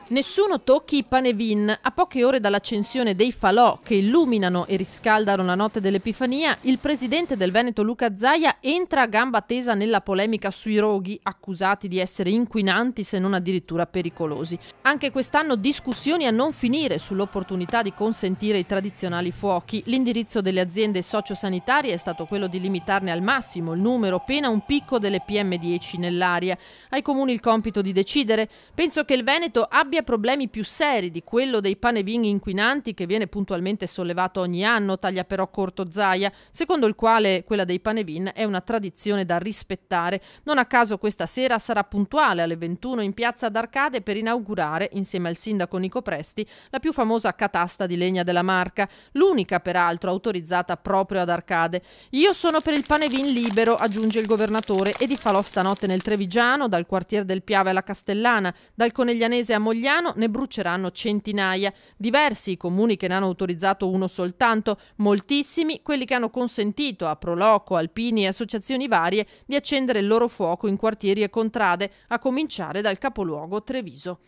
Nessuno tocchi i Panevin. A poche ore dall'accensione dei falò che illuminano e riscaldano la notte dell'Epifania, il presidente del Veneto Luca Zaia entra a gamba tesa nella polemica sui roghi, accusati di essere inquinanti se non addirittura pericolosi. Anche quest'anno discussioni a non finire sull'opportunità di consentire i tradizionali fuochi. L'indirizzo delle aziende sociosanitarie è stato quello di limitarne al massimo il numero, pena un picco delle PM10 nell'aria. Ai comuni il compito di decidere. Penso che il Veneto abbia problemi più seri di quello dei Panevin inquinanti che viene puntualmente sollevato ogni anno, taglia però corto Zaia, secondo il quale quella dei Panevin è una tradizione da rispettare. Non a caso questa sera sarà puntuale alle 21 in piazza d'Arcade per inaugurare, insieme al sindaco Nico Presti, la più famosa catasta di legna della Marca, l'unica peraltro autorizzata proprio ad Arcade. Io sono per il Panevin libero, aggiunge il governatore, e di falò stanotte nel Trevigiano, dal quartier del Piave alla Castellana, dal Coneglianese a Mogliano ne bruceranno centinaia. Diversi i comuni che ne hanno autorizzato uno soltanto, moltissimi quelli che hanno consentito a Proloco, Alpini e associazioni varie di accendere il loro fuoco in quartieri e contrade, a cominciare dal capoluogo Treviso.